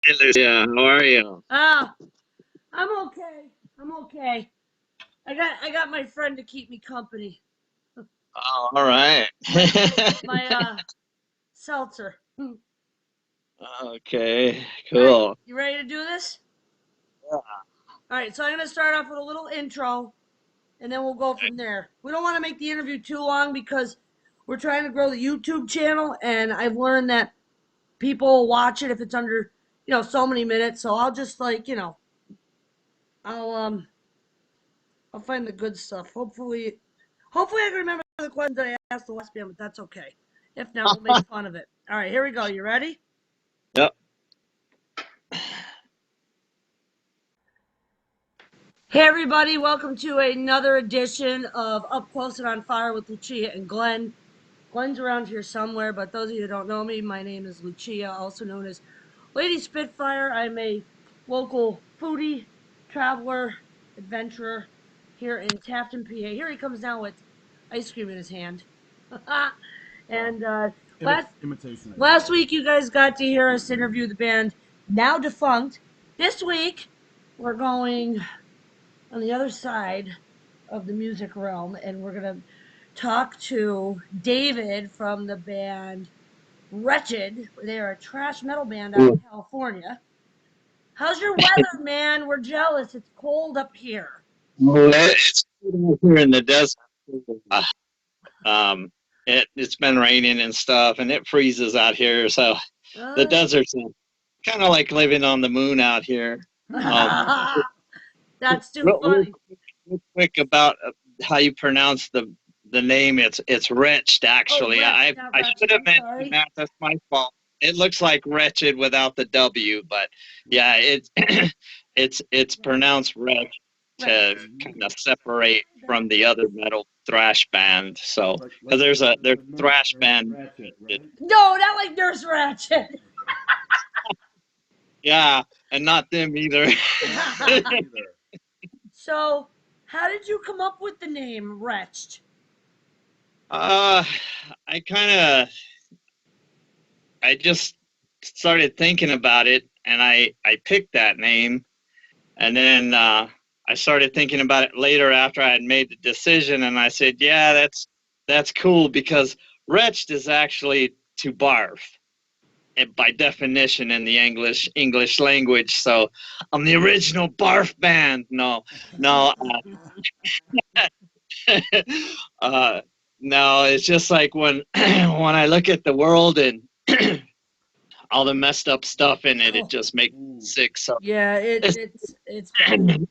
Hey, Lucia, how are you? Ah, I'm okay. I'm okay. I got my friend to keep me company. Oh, all right. My seltzer. All Okay, right, cool. you ready to do this? All right, so I'm gonna start off with a little intro, and then we'll go from there. We don't want to make the interview too long because we're trying to grow the YouTube channel, and I've learned that people watch it if it's under, so many minutes. So I'll just I'll um, I'll find the good stuff. Hopefully I can remember the questions that I asked the last time, but that's okay. If not, we'll make fun of it. All right, here we go. You ready? Yep. Hey, everybody. Welcome to another edition of Up Close and on Fire with Lucia and Glenn. Glenn's around here somewhere, but those of you who don't know me, my name is Lucia, also known as Lady Spitfire. I'm a local foodie, traveler, adventurer here in Tafton, PA. Here he comes now with ice cream in his hand. and last Imitation ice last cream. week, you guys got to hear us interview the band now defunct. This week, we're going on the other side of the music realm, and we're gonna talk to David from the band Wretched. They're a thrash metal band out of California. How's your weather, man? We're jealous. It's cold up here. Well, it's cold out here in the desert. Uh, it's been raining and stuff, and it freezes out here. So the Uh, desert's kind of like living on the moon out here. Um, that's too real funny. quick about how you pronounce the name. It's Wretched. Oh, Actually, wretched, not I wretched. should have I'm mentioned sorry. that. That's my fault. It looks like wretched without the W, but yeah, it's it's pronounced wretched to Wretched. kind of separate from the other metal thrash band. So Like because like there's like a thrash Nurse band. Ratchet, right? No, not like Nurse Ratchet. Yeah, and not them either. Not them either. So, how did you come up with the name Wretched? uh, I kind of I just started thinking about it, and I picked that name, and then I started thinking about it later after I had made the decision, and I said, yeah, that's cool because wretched is actually to barf by definition in the English language. So I'm the original barf band. No, no, uh, no. It's just like when when I look at the world and all the messed up stuff in it, it Oh, just makes me Ooh. sick. So yeah, it's, it's bad.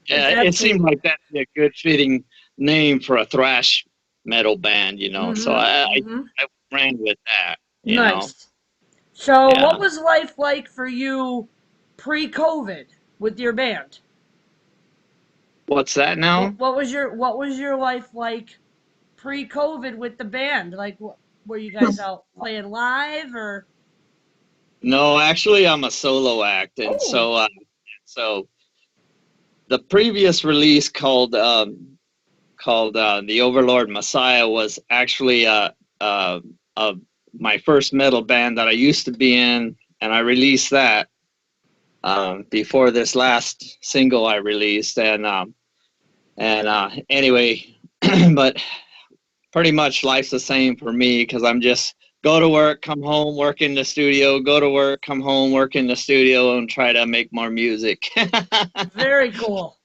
It's it seemed absolutely like that'd be a good fitting name for a thrash metal band, you know. So mm-hmm, mm-hmm. I ran with that, you know. Nice. So, what Yeah. was life like for you pre-COVID with your band? What's that now? What was your life like pre-COVID with the band? Like, were you guys out playing live or? No, actually, I'm a solo act, and Oh, so the previous release called the Overlord Messiah was actually uh, uh, my first metal band that I used to be in, and I released that before this last single I released, and anyway, but pretty much life's the same for me because I'm just go to work, come home, work in the studio, go to work, come home, work in the studio, and try to make more music. very cool.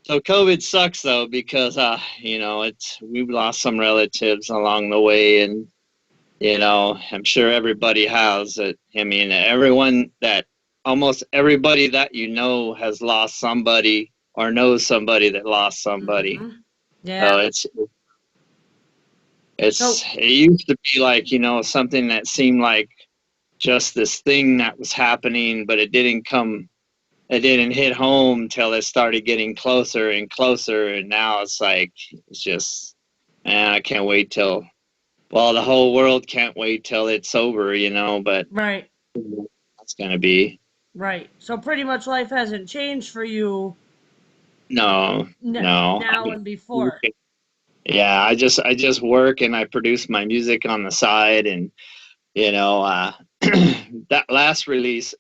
So COVID sucks though because it's we've lost some relatives along the way, and I'm sure everybody has it. I mean, everyone that almost everybody that has lost somebody or knows somebody that lost somebody. Hmm. Yeah. So So, it used to be like something that seemed like just this thing that was happening, but it didn't hit home till it started getting closer and closer, and now it's like it's just man, I can't wait till well the whole world can't wait till it's over, but right, that's gonna be right. So, pretty much life hasn't changed for you no, no. now and before. Yeah, I just work and I produce my music on the side, and that last release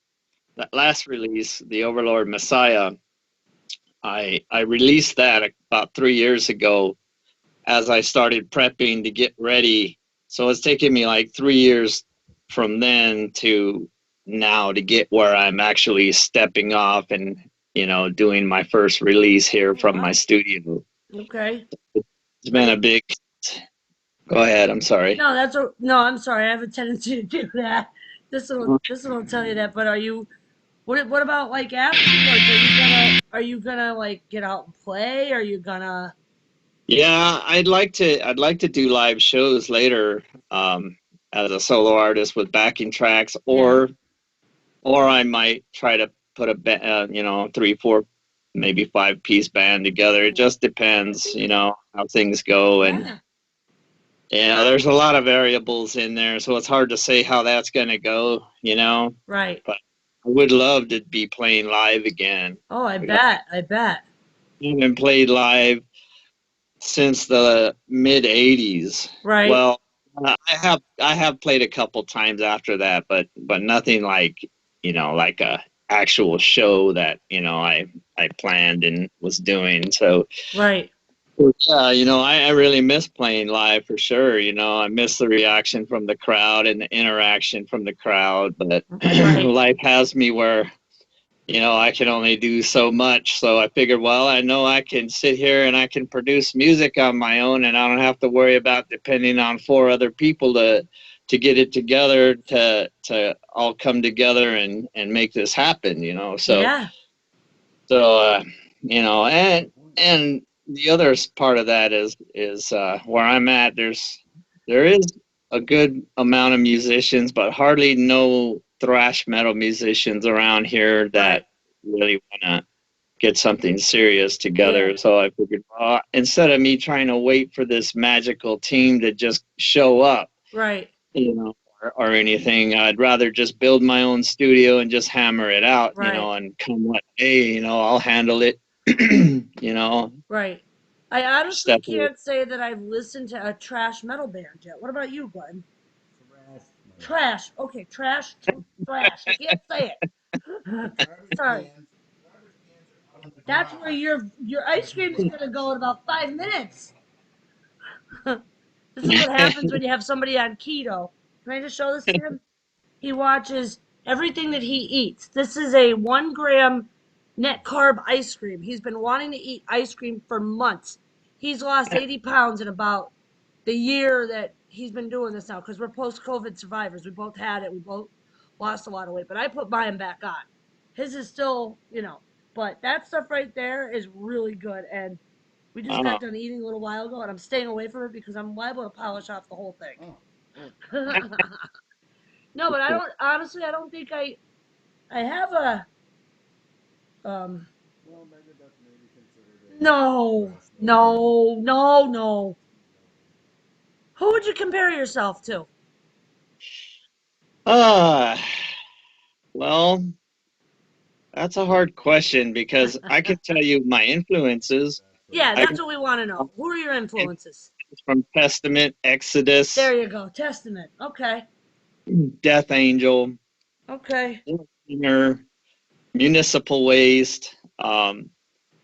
that last release, the Overlord Messiah, I released that about 3 years ago as I started prepping to get ready. So it's taken me like 3 years from then to now to get where I'm actually stepping off and, doing my first release here from my studio. Okay. It's been a big. Go ahead. I'm sorry. No, I'm sorry. I have a tendency to do that. This will tell you that. But what about like afterwards? Are you gonna like get out and play? Are you gonna? Yeah, I'd like to do live shows later, as a solo artist with backing tracks, or I might try to put a 3, 4, maybe 5 piece band together. It just depends, how things go. And there's a lot of variables in there, so it's hard to say how that's going to go, Right. but I would love to be playing live again. Oh, I bet. I bet. I haven't played live since the mid 80s. Right. Well, I have played a couple times after that, but nothing like, like a actual show that, I planned and was doing. So Right. yeah, I really miss playing live for sure. I miss the reaction from the crowd and the interaction from the crowd, but Right. life has me where I can only do so much. So I figured, well, I know I can sit here and I can produce music on my own, and I don't have to worry about depending on 4 other people to get it together, to all come together and make this happen. So Yeah. so and the other part of that is where I'm at. There is a good amount of musicians, but hardly no thrash metal musicians around here that really want to get something serious together. Yeah. So I figured, well, instead of me trying to wait for this magical team to just show up, Right. or anything, I'd rather just build my own studio and just hammer it out, Right. and come what may, I'll handle it, Right. I honestly step away. can't say that I've listened to a trash metal band yet. What about you, Glenn? Trash. Okay, trash. Trash. I can't say it. Sorry. That's where your ice cream's gonna go in about 5 minutes. This is what happens when you have somebody on keto. Can I just show this to him? He watches everything that he eats. This is a 1 gram net carb ice cream. He's been wanting to eat ice cream for months. He's lost 80 pounds in about the year that he's been doing this now, because we're post COVID survivors. We both had it. We both lost a lot of weight, but I put mine back on. His is still, but that stuff right there is really good. And we just got done eating a little while ago, and I'm staying away from it because I'm liable to polish off the whole thing. No, but I don't think I have a, um, no, no. Who would you compare yourself to? Well, that's a hard question because I can tell you my influences. Yeah, I that's what we want to know. Who are your influences? from Testament, Exodus, There you go. Testament. Okay. Death Angel, Okay. Singer, Municipal Waste.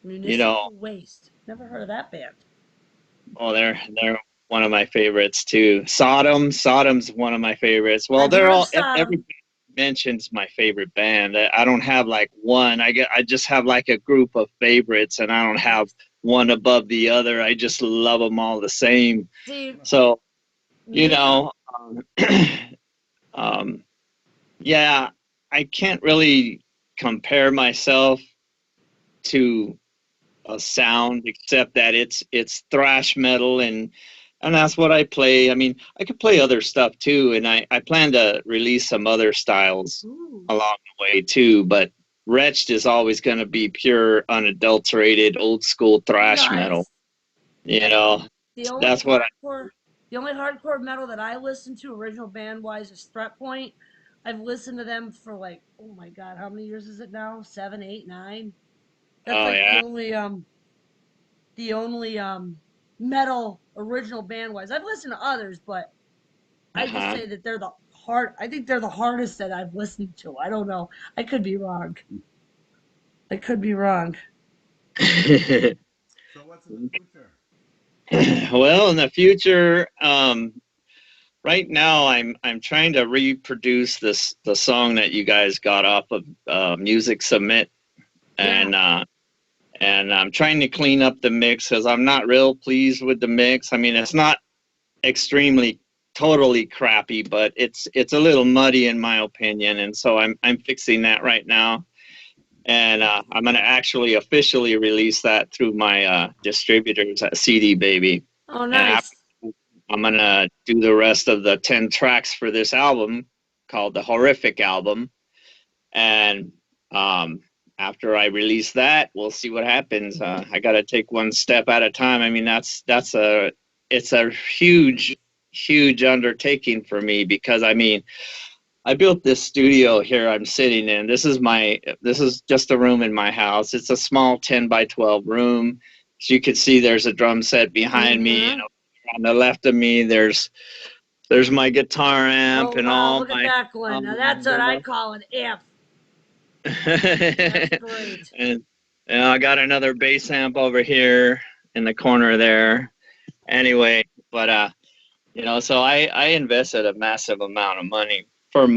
Municipal Waste. Never heard of that band. Oh, they're one of my favorites too. Sodom's one of my favorites. Well, they're all, every mentions my favorite band. I don't have like one. I just have like a group of favorites, and I don't have one above the other. I just love them all the same. So, yeah, I can't really compare myself to a sound except that it's thrash metal, and that's what I play. I mean, I could play other stuff too, and I plan to release some other styles along the way too, but Retched is always going to be pure, unadulterated, old school thrash metal. That's what the only hardcore metal that I listen to, original band wise, is Threat Point. I've listened to them for like, oh my god, how many years is it now? 7, 8, 9. That's the only metal original band wise. I've listened to others, but I just say that they're the hard. I think they're the hardest that I've listened to. I don't know. I could be wrong. I could be wrong. So what's in the future? Well, in the future, right now I'm trying to reproduce the song that you guys got off of Music Submit, and I'm trying to clean up the mix because I'm not real pleased with the mix. I mean, it's not extremely totally crappy, but it's a little muddy in my opinion, and so I'm fixing that right now. And I'm going to actually officially release that through my distributors at CD Baby. Oh, And nice. I'm going to do the rest of the 10 tracks for this album called the Horrific Album. And after I release that, we'll see what happens. I got to take one step at a time. I mean, it's a huge undertaking for me because, I mean, I built this studio here I'm sitting in. This is just a room in my house. It's a small 10 by 12 room. As you can see, there's a drum set behind me. You know, on the left of me, there's my guitar amp and all. Look at that, Glenn. Now that's what I call an amp. That's great. And I got another bass amp over here in the corner there. Anyway, but you know, so I invested a massive amount of money for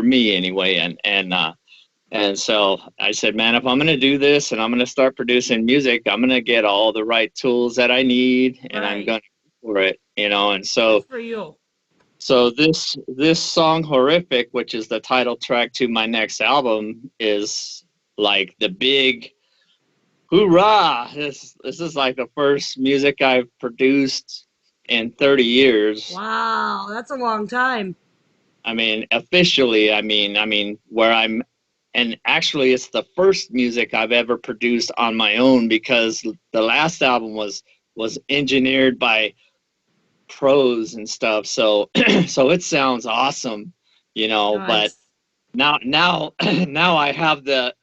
me anyway, and so I said, man, if I'm gonna do this and I'm gonna start producing music, I'm gonna get all the right tools that I need, and I'm gonna for it, you know. And so for you. So this song Horrific, which is the title track to my next album, is like the big hoorah. This is like the first music I've produced in 30 years. Wow, that's a long time. I mean, officially, I mean where I'm, and actually it's the first music I've ever produced on my own, because the last album was engineered by pros and stuff, so so it sounds awesome, you know. Nice. But now I have the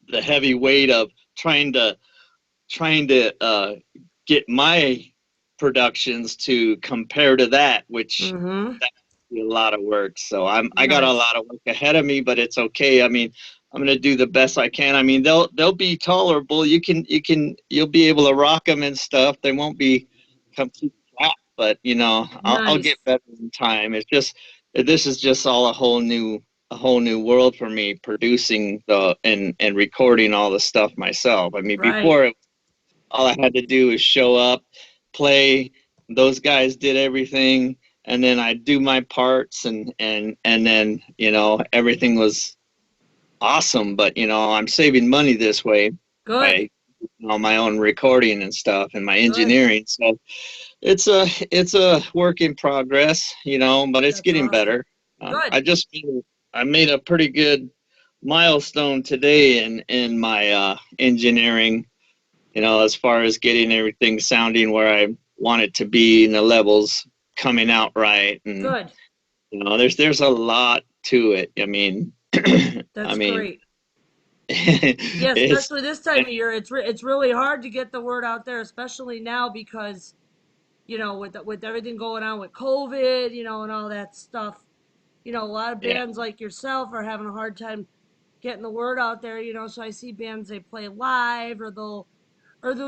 the heavy weight of trying to get my productions to compare to that, which that's a lot of work. So I got a lot of work ahead of me, but it's okay. I mean, I'm gonna do the best I can. I mean, they'll be tolerable. You'll be able to rock them and stuff. They won't be complete crap, but you know, I'll get better in time. It's just, this is just all a whole new world for me, producing and recording all the stuff myself. I mean, before all I had to do was show up, play. Those guys did everything, and then I do my parts, and then, you know, everything was awesome. But you know, I'm saving money this way by my own recording and stuff and my engineering. So it's a work in progress, you know, but it's getting better. I made a pretty good milestone today in my engineering, you know, as far as getting everything sounding where I want it to be and the levels coming out right. And you know, there's a lot to it. I mean, that's great. Yeah, especially this time of year, it's really hard to get the word out there, especially now because, you know, with everything going on with COVID, you know, and all that stuff. You know, a lot of bands like yourself are having a hard time getting the word out there, you know. So I see bands, they play live, or they'll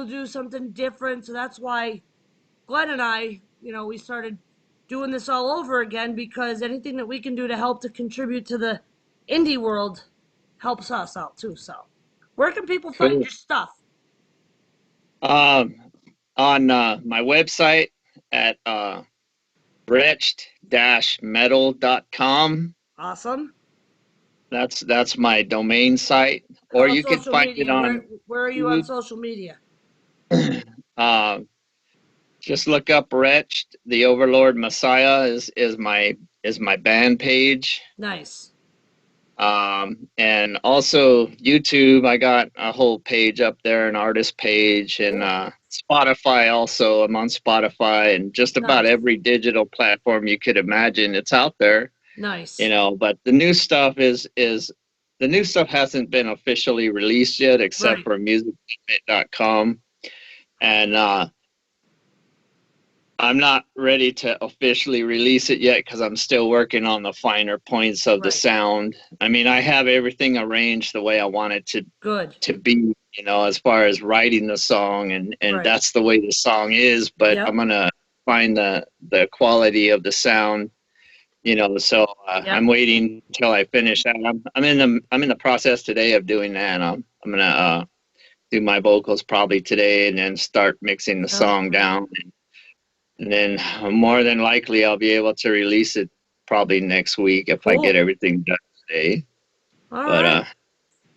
do something different. So that's why Glenn and I, you know, we started doing this all over again, because anything that we can do to help to contribute to the indie world helps us out too. So where can people find your stuff? On my website at retched-metal.com. Awesome. That's my domain site, or you can find it on. Where are you on social media? Just look up Retched. The Overlord Messiah is my band page. Nice. And also YouTube, I got a whole page up there, an artist page, and Spotify also. I'm on Spotify and just about every digital platform you could imagine. It's out there. Nice. You know, but the new stuff hasn't been officially released yet, except for music.com. And I'm not ready to officially release it yet because I'm still working on the finer points of the Right. sound. I mean, I have everything arranged the way I want it Good. to be, as far as writing the song, and Right. that's the way the song is, but Yep. I'm gonna find the quality of the sound, so Yep. I'm waiting until I finish that. I'm in the process today of doing that. I'm gonna do my vocals probably today and then start mixing the Sounds song great. down, and then more than likely I'll be able to release it probably next week if I Cool. get everything done today. All But right.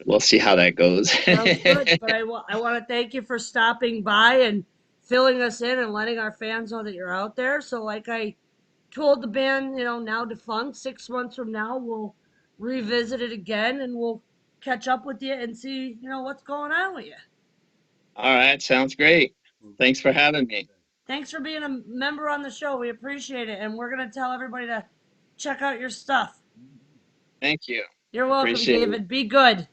we'll see how that goes. Sounds good. But I want to thank you for stopping by and filling us in and letting our fans know that you're out there. So, like I told the band, now defunct, 6 months from now, we'll revisit it again and we'll catch up with you and see, what's going on with you. All right, sounds great. Thanks for having me. Thanks for being a member on the show. We appreciate it. And we're going to tell everybody to check out your stuff. Thank you. You're welcome, Appreciate it. David. Be good.